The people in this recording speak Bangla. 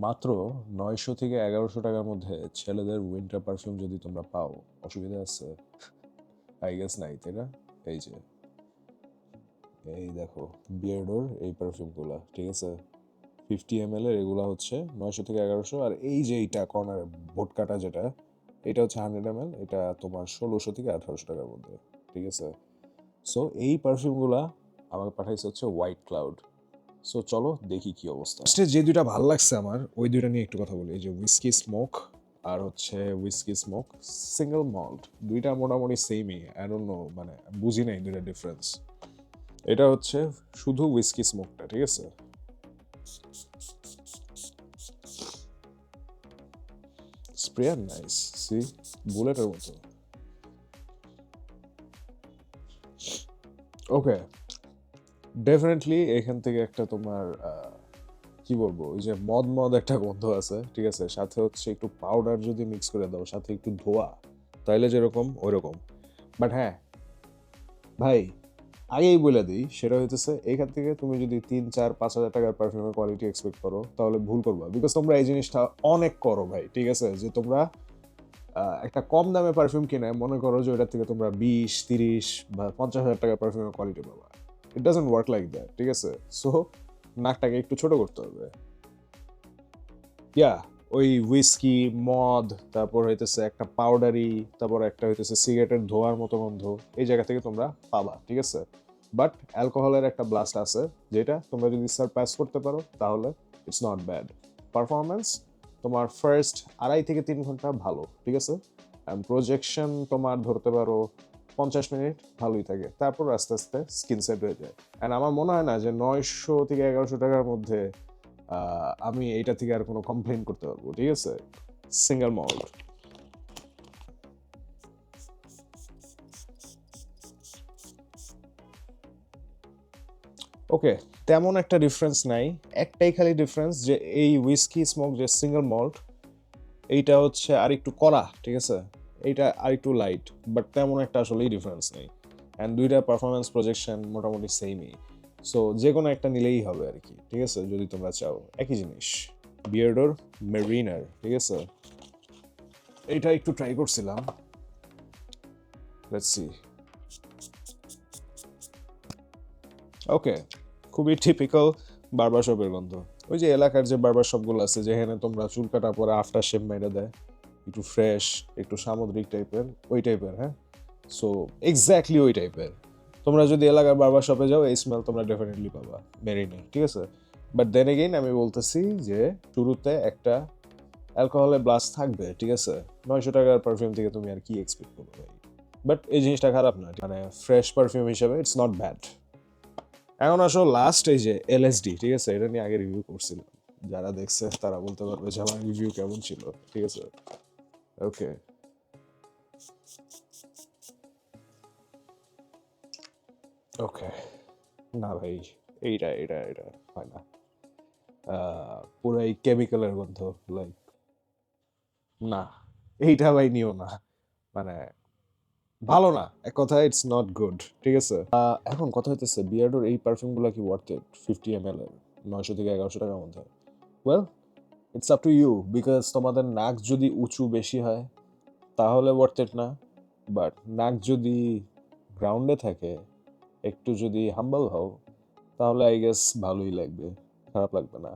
মাত্র 900 থেকে 1100 টাকার মধ্যে ছেলেদের উইন্টার পারফিউম যদি তোমরা পাও, অসুবিধা আছে? আই গেস নাই, তাই না? এই যে এই দেখো বিয়ার্ডোর এই পারফিউমগুলো, ঠিক আছে, 50 ml এর এগুলো হচ্ছে 900 থেকে 1100। আর এই যে এইটা কর্নারে ভোটকাটা যেটা, এটা হচ্ছে 100 ml, এটা তোমার 1600 থেকে 1800 টাকার মধ্যে, ঠিক আছে। সো এই পারফিউমগুলা আমাকে পাঠাইছে হচ্ছে হোয়াইট ক্লাউড। সো চলো দেখি কি অবস্থা। ফার্স্টে যে দুইটা ভালো লাগছে আমার, ওই দুইটা নিয়ে একটু কথা বলি। এই যে উইস্কি স্মোক আর হচ্ছে উইস্কি স্মোক সিঙ্গেল মল্ট, দুইটা মোটামুটি সেমই। আই ডোন্ট নো, মানে বুঝি নাই দুইটা ডিফারেন্স। এটা হচ্ছে শুধু উইস্কি স্মোকটা, ঠিক আছে। স্প্রে নাইস, সি বুলেটের মতো। ওকে, ডেফিনেটলি এখান থেকে একটা তোমার কি বলবো, ওই যে মদ মদ একটা গন্ধ আছে, ঠিক আছে। সাথে হচ্ছে একটু পাউডার যদি মিক্স করে দাও, সাথে একটু ধোয়া, তাইলে যেরকম ওইরকম। বাট হ্যাঁ ভাই, আগেই বলে দিই, সেটা হইতেছে এখান থেকে তুমি যদি 3, 4, 5 হাজার টাকার পারফিউমের কোয়ালিটি এক্সপেক্ট করো, তাহলে ভুল করবা। বিকজ তোমরা এই জিনিসটা অনেক করো ভাই, ঠিক আছে। যে তোমরা একটা কম দামে পারফিউম কিনে মনে করো যে ওটার থেকে তোমরা 20, 30 বা 50 হাজার টাকার পারফিউমের কোয়ালিটি পাবা। It doesn't work like that, ঠিক আছে। সো নাকটাকে একটু ছোট করতে হবে। ইয়া, ওই হুইস্কি, মদ, তারপর হইতেছে একটা পাউডারি, তারপর একটা হইতেছে সিগারেটের ধোয়ার মতো গন্ধ, এই জায়গা থেকে তোমরা পাবা, ঠিক আছে। বাট অ্যালকোহলের একটা ব্লাস্ট আছে, যেটা তোমরা যদি সারপাস করতে পারো তাহলে ইটস নট ব্যাড। পারফরমেন্স তোমার ফার্স্ট 2.5 থেকে 3 ঘন্টা ভালো, ঠিক আছে। প্রজেকশন তোমার ধরতে পারো 50 মিনিট ভালোই থাকে, তারপর আস্তে আস্তে স্কিন সেট হয়ে যায়। অ্যান্ড আমার মনে হয় না যে 900 থেকে 1100 টাকার মধ্যে আমি এইটা থেকে আর কোনো কমপ্লেন করতে পারবো, ঠিক আছে। Single malt. ওকে, তেমন একটা ডিফারেন্স নাই। একটাই খালি ডিফারেন্স, যে এই হুইস্কি স্মোক যে সিঙ্গেল মল্ট, এইটা হচ্ছে আর একটু কড়া, ঠিক আছে। এইটা আর একটু লাইট, বাট তেমন একটা আসলেই ডিফারেন্স নেই। অ্যান্ড দুইটা পারফরমেন্স প্রজেকশন মোটামুটি সেমই। সো যে কোনো একটা নিলেই হবে আর কি, ঠিক আছে, যদি তোমরা চাও। একই জিনিস, বিয়ার্ডোর মেরিনার, ঠিক আছে। এইটা একটু ট্রাই করছিলাম, লেটস সি। ওকে, খুবই টিপিক্যাল বারবার শপের গন্ধ। ওই যে এলাকার যে বারবার শপগুলো আছে, যেখানে তোমরা চুল কাটা পরে আফটার শেভ মেরে দেয়, একটু ফ্রেশ, একটু সামুদ্রিক টাইপের, ওই টাইপের। হ্যাঁ, সো এক্স্যাক্টলি ওই টাইপের। তোমরা যদি এলাকার বারবার শপে যাও, এই স্মেল তোমরা ডেফিনেটলি পাবা মেরিনে, ঠিক আছে। বাট দেন এগেইন আমি বলতেছি যে শুরুতে একটা অ্যালকোহলের ব্লাস্ট থাকবে, ঠিক আছে। 900 টাকার পারফিউম থেকে তুমি আর কি এক্সপেক্ট করবে ভাই? বাট এই জিনিসটা খারাপ না, মানে ফ্রেশ পারফিউম হিসেবে ইটস নট ব্যাড। এখন আসলে লাস্ট এই যে এলএসডি, ঠিক আছে, এটা নিয়ে আগে রিভিউ করছিলাম। যারা দেখছে তারা বলতে পারবে যে আমার রিভিউ কেমন ছিল, ঠিক আছে। ওকে, ওকে, না ভাই, এইটা এটা এটা হয় না। পুরাই কেমিক্যালের গন্ধ, লাইক না, এইটা ভাই নিও না, মানে ভালো না, এক কথায় ইটস নট গুড, ঠিক আছে। এখন কথা হইতেছে বিয়ার্ডোর এই পারফিউমগুলো কি ওয়ার্থ ইট 50 ml এর 900 থেকে 1100 টাকার মধ্যে? Well, it's up to you, because তোমাদের নাক যদি উঁচু বেশি হয় তাহলে ওয়ার্থ ইট না। বাট নাক যদি গ্রাউন্ডে থাকে, একটু যদি হাম্বল হও, তাহলে আই গেস ভালোই লাগবে, খারাপ লাগবে না।